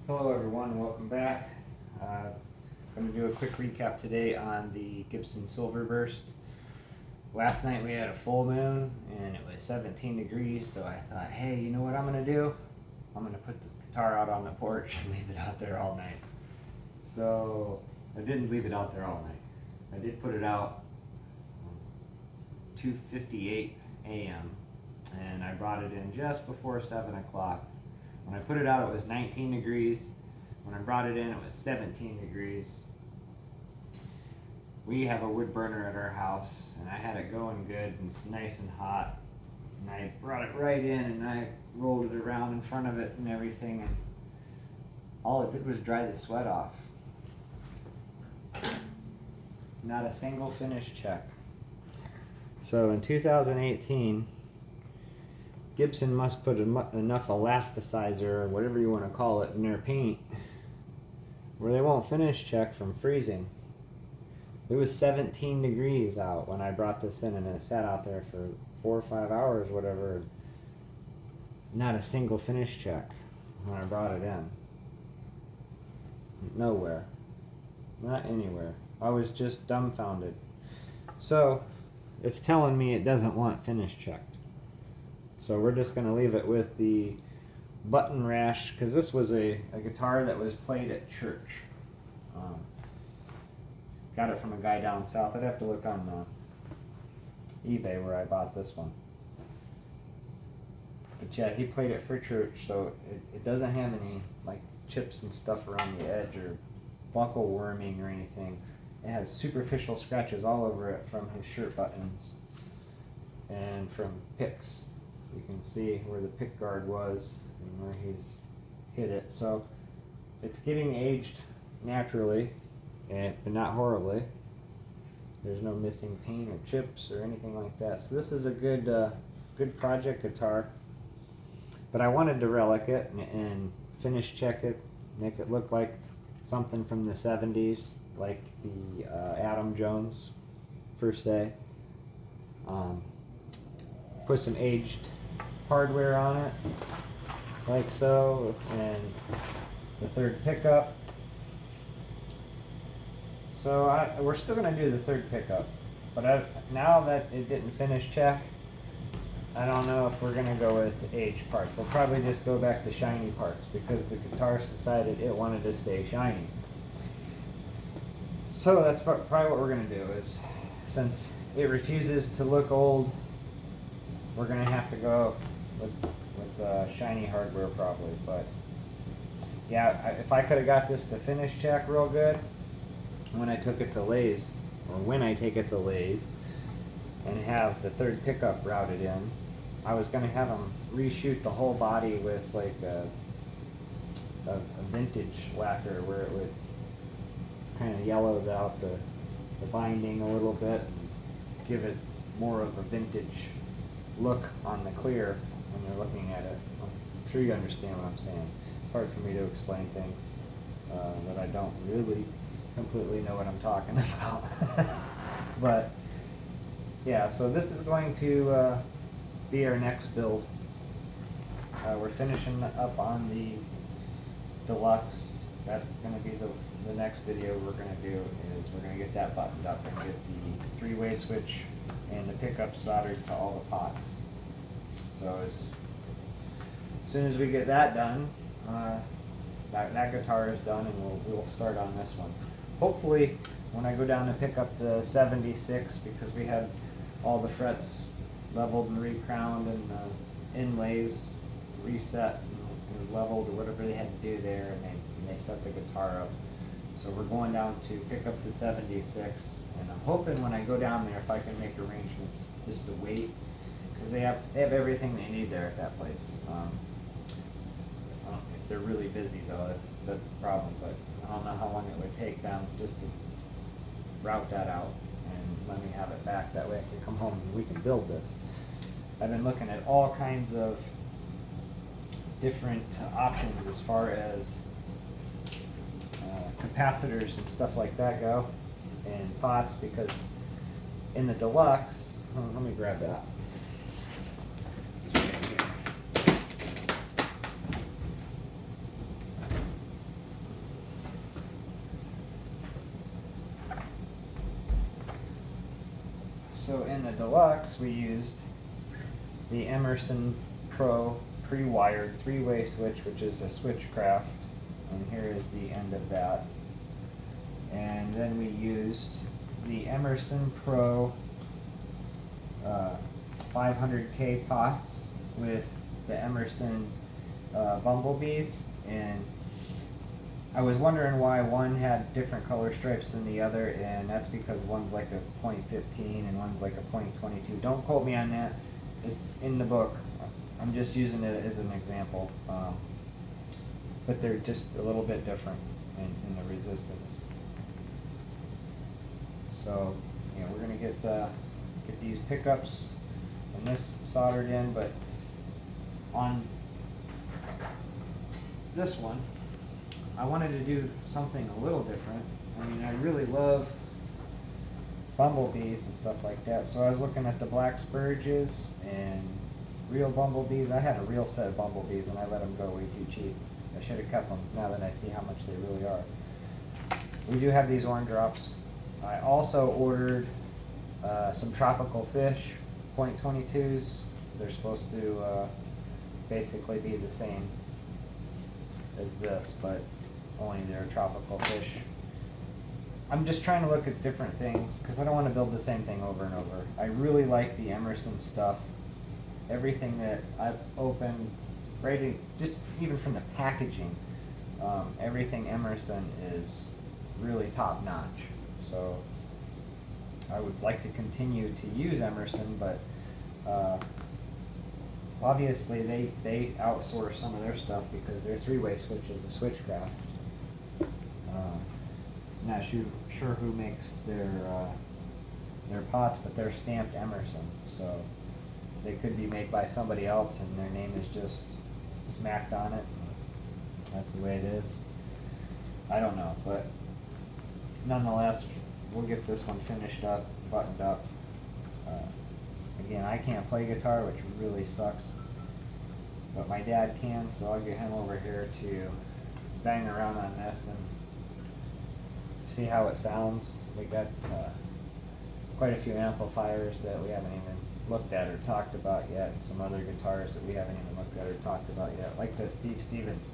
Hello everyone, welcome back. I'm going to do a quick recap today on the Gibson Cherryburst. Last night we had a full moon and it was 17 degrees, so I thought, hey, you know what I'm going to do? I'm going to put the guitar out on the porch and leave it out there all night. So I didn't leave it out there all night. I did put it out 2:58 a.m. and I brought it in just before 7 o'clock. When I put it out, it was 19 degrees. When I brought it in, it was 17 degrees. We have a wood burner at our house, and I had it going good, and it's nice and hot. And I brought it right in, and I rolled it around in front of it and everything, and all it did was dry the sweat off. Not a single finish check. So in 2018, Gibson must put enough elasticizer, or whatever you want to call it, in their paint where they won't finish check from freezing. It was 17 degrees out when I brought this in, and it sat out there for 4 or 5 hours, whatever. Not a single finish check when I brought it in. Nowhere. Not anywhere. I was just dumbfounded. So, it's telling me it doesn't want finish checked. So we're just going to leave it with the button rash, because this was a guitar that was played at church. Got it from a guy down south. I'd have to look on eBay where I bought this one. But yeah, he played it for church, so it doesn't have any like chips and stuff around the edge or buckle worming or anything. It has superficial scratches all over it from his shirt buttons and from picks. You can see where the pick guard was and where he's hit it. So it's getting aged naturally, but not horribly. There's no missing paint or chips or anything like that. So this is a good project guitar. But I wanted to relic it and finish check it, make it look like something from the 70s, like the Adam Jones first day. Put some aged hardware on it, like so, and the third pickup. So we're still going to do the third pickup, but now that it didn't finish check, I don't know if we're going to go with aged parts. We'll probably just go back to shiny parts because the guitarist decided it wanted to stay shiny. So that's probably what we're going to do, is since it refuses to look old, we're going to have to go with shiny hardware probably. But yeah, if I could have got this to finish check real good when I took it to Lay's, or when I take it to Lay's and have the third pickup routed in, I was going to have them reshoot the whole body with like a vintage lacquer where it would kind of yellow out the binding a little bit and give it more of a vintage look on the clear when you're looking at it. I'm sure you understand what I'm saying. It's hard for me to explain things that I don't really completely know what I'm talking about. But yeah, so this is going to be our next build. We're finishing up on the deluxe. That's going to be the next video we're going to do, is we're going to get that buttoned up and get the three-way switch and the pickup soldered to all the pots. So as soon as we get that done, that guitar is done, and we'll start on this one. Hopefully, when I go down to pick up the 76, because we had all the frets leveled and recrowned and inlays reset and leveled, or whatever they had to do there, and they set the guitar up. So we're going down to pick up the 76, and I'm hoping when I go down there, if I can make arrangements just to wait, because they have everything they need there at that place. If they're really busy though, that's the problem. But I don't know how long it would take them just to route that out and let me have it back. That way I can come home and we can build this. I've been looking at all kinds of different options as far as capacitors and stuff like that go, and pots, because in the deluxe, let me grab that. So in the Deluxe, we used the Emerson Pro pre-wired three-way switch, which is a Switchcraft, and here is the end of that. And then we used the Emerson Pro 500K pots with the Emerson bumblebees, and I was wondering why one had different color stripes than the other, and that's because one's like a .15 and one's like a .22. Don't quote me on that. It's in the book. I'm just using it as an example. But they're just a little bit different in the resistance. So, yeah, we're gonna get these pickups and this soldered in, but on this one, I wanted to do something a little different. I mean, I really love bumblebees and stuff like that, so I was looking at the black spurges and real bumblebees. I had a real set of bumblebees and I let them go way too cheap. I should have kept them now that I see how much they really are. We do have these orange drops. I also ordered some tropical fish, .22s. They're supposed to basically be the same as this, but only they're tropical fish. I'm just trying to look at different things because I don't want to build the same thing over and over. I really like the Emerson stuff. Everything that I've opened, just even from the packaging, everything Emerson is really top notch. So I would like to continue to use Emerson, but obviously they outsource some of their stuff because their three-way switch is a Switchcraft. Not sure who makes their pots, but they're stamped Emerson, so they could be made by somebody else and their name is just smacked on it. That's the way it is. I don't know, but nonetheless, we'll get this one finished up, buttoned up. Again, I can't play guitar, which really sucks, but my dad can, so I'll get him over here to bang around on this and see how it sounds. We got quite a few amplifiers that we haven't even looked at or talked about yet, and some other guitars that we haven't even looked at or talked about yet, like the Steve Stevens.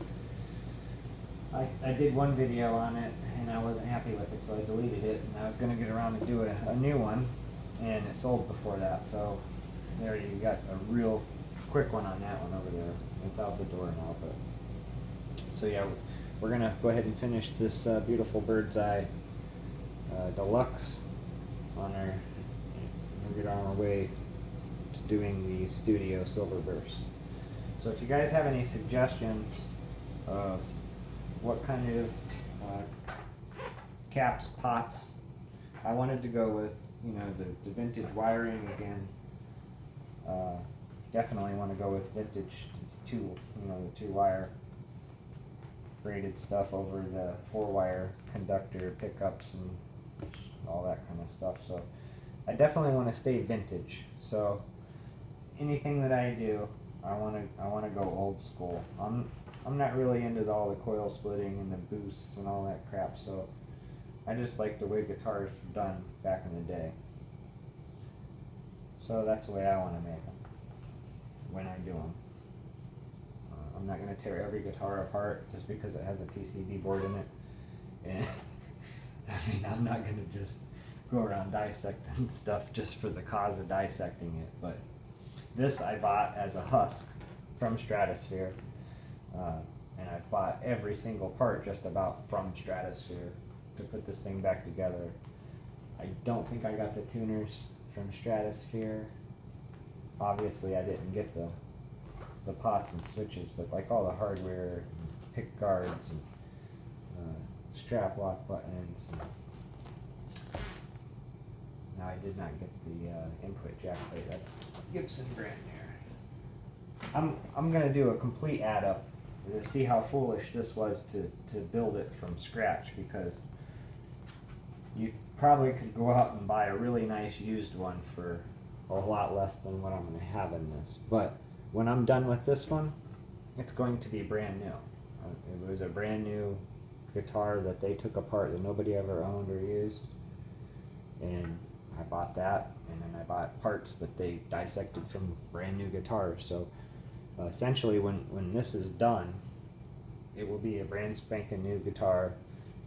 I did one video on it and I wasn't happy with it, so I deleted it, and I was going to get around to do a new one, and it sold before that, so there you got a real quick one on that one over there. It's out the door now, but so yeah, we're going to go ahead and finish this beautiful Bird's Eye Deluxe on our, we'll get on our way to doing the Studio Silverburst. So if you guys have any suggestions of what kind of caps, pots, I wanted to go with, you know, the vintage wiring again. Definitely want to go with vintage the 2-wire braided stuff over the 4-wire conductor pickups and all that kind of stuff. So I definitely want to stay vintage. So anything that I do, I want to go old school. I'm not really into all the coil splitting and the boosts and all that crap. So I just like the way guitars were done back in the day. So that's the way I want to make them when I do them. I'm not going to tear every guitar apart just because it has a PCB board in it. And I mean, I'm not going to just go around dissecting stuff just for the cause of dissecting it. But this I bought as a husk from Stratosphere. And I've bought every single part just about from Stratosphere to put this thing back together. I don't think I got the tuners from Stratosphere. Obviously I didn't get the pots and switches, but like all the hardware, pick guards and strap lock buttons. Now I did not get the input jack plate. That's Gibson brand new. I'm gonna do a complete add up to see how foolish this was to build it from scratch, because you probably could go out and buy a really nice used one for a lot less than what I'm going to have in this. But when I'm done with this one, it's going to be brand new. It was a brand new guitar that they took apart that nobody ever owned or used, and I bought that, and then I bought parts that they dissected from brand new guitars. So essentially, when this is done, it will be a brand spanking new guitar,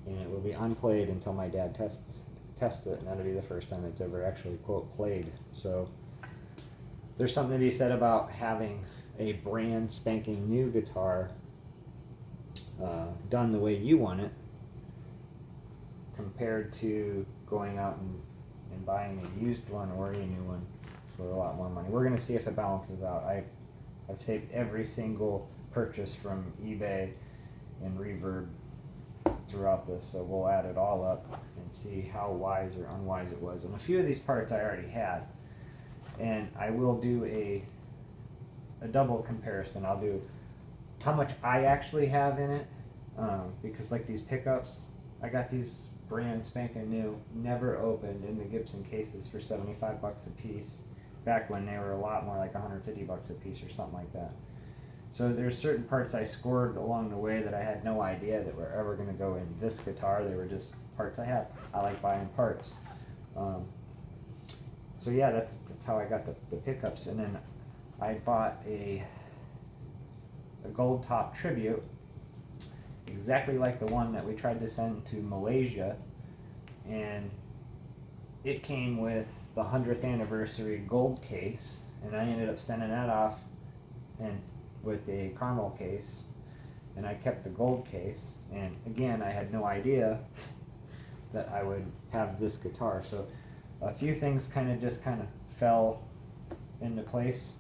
and it will be unplayed until my dad tests it, and that'll be the first time it's ever actually, quote, played. So there's something to be said about having a brand spanking new guitar done the way you want it, compared to going out and buying a used one or a new one for a lot more money. We're going to see if it balances out. I've saved every single purchase from eBay and Reverb throughout this, so we'll add it all up and see how wise or unwise it was. And a few of these parts I already had, and I will do a double comparison. I'll do how much I actually have in it, because like these pickups, I got these brand spanking new, never opened, in the Gibson cases for 75 bucks a piece, back when they were a lot more, like 150 bucks a piece or something like that. So there's certain parts I scored along the way that I had no idea that were ever going to go in this guitar. They were just parts I had. I like buying parts. So yeah, that's how I got the pickups. And then I bought a gold top tribute, exactly like the one that we tried to send to Malaysia, and it came with the 100th anniversary gold case, and I ended up sending that off and with a caramel case, and I kept the gold case. And again, I had no idea that I would have this guitar. So a few things kind of fell into place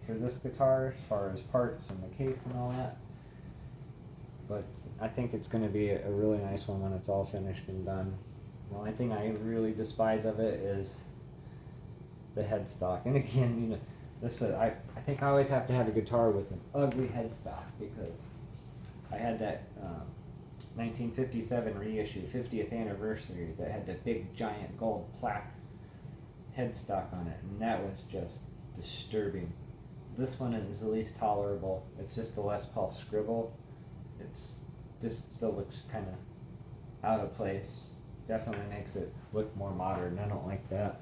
for this guitar as far as parts and the case and all that. But I think it's going to be a really nice one when it's all finished and done. The only thing I really despise of it is the headstock. And again, you know, this I think I always have to have a guitar with an ugly headstock, because I had that 1957 reissue 50th anniversary that had the big giant gold plaque headstock on it, and that was just disturbing. This one is at least tolerable. It's just a Les Paul scribble. It's just still looks kind of out of place. Definitely makes it look more modern. I don't like that.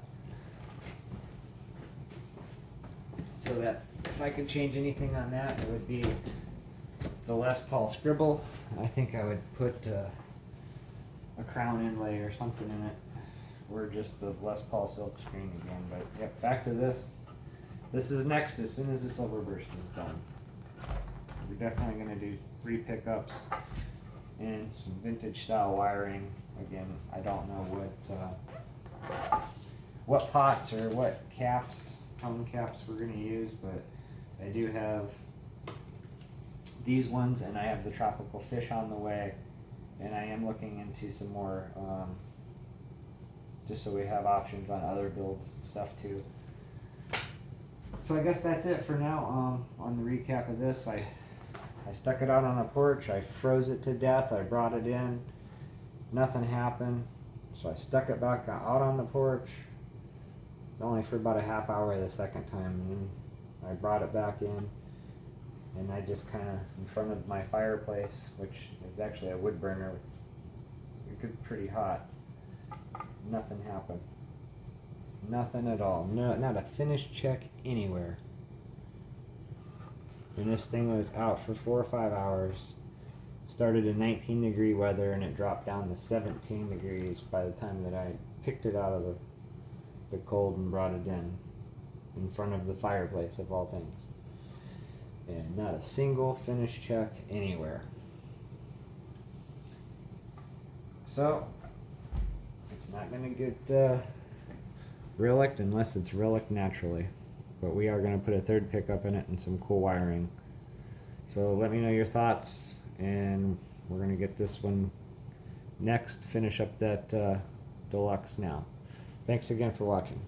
So that if I could change anything on that, it would be the Les Paul scribble. I think I would put a crown inlay or something in it, or just the Les Paul silk screen again. But yep, back to this. This is next as soon as the Silverburst is done. We're definitely going to do 3 pickups and some vintage style wiring. Again, I don't know what pots or what caps, tone caps we're going to use, but I do have these ones, and I have the tropical fish on the way, and I am looking into some more, just so we have options on other builds and stuff too. So I guess that's it for now. On the recap of this, I stuck it out on a porch, I froze it to death, I brought it in, nothing happened, so I stuck it back out on the porch, only for about a half hour the second time, and then I brought it back in, and I just kind of in front of my fireplace, which is actually a wood burner with, it gets pretty hot, nothing happened. Nothing at all. No, not a finished check anywhere. And this thing was out for 4 or 5 hours. Started in 19-degree weather, and it dropped down to 17 degrees by the time that I picked it out of the cold and brought it in front of the fireplace of all things. And not a single finished check anywhere. So it's not going to get relicked unless it's relicked naturally. But we are going to put a 3rd pickup in it and some cool wiring. So let me know your thoughts, and we're going to get this one next, finish up that deluxe now. Thanks again for watching.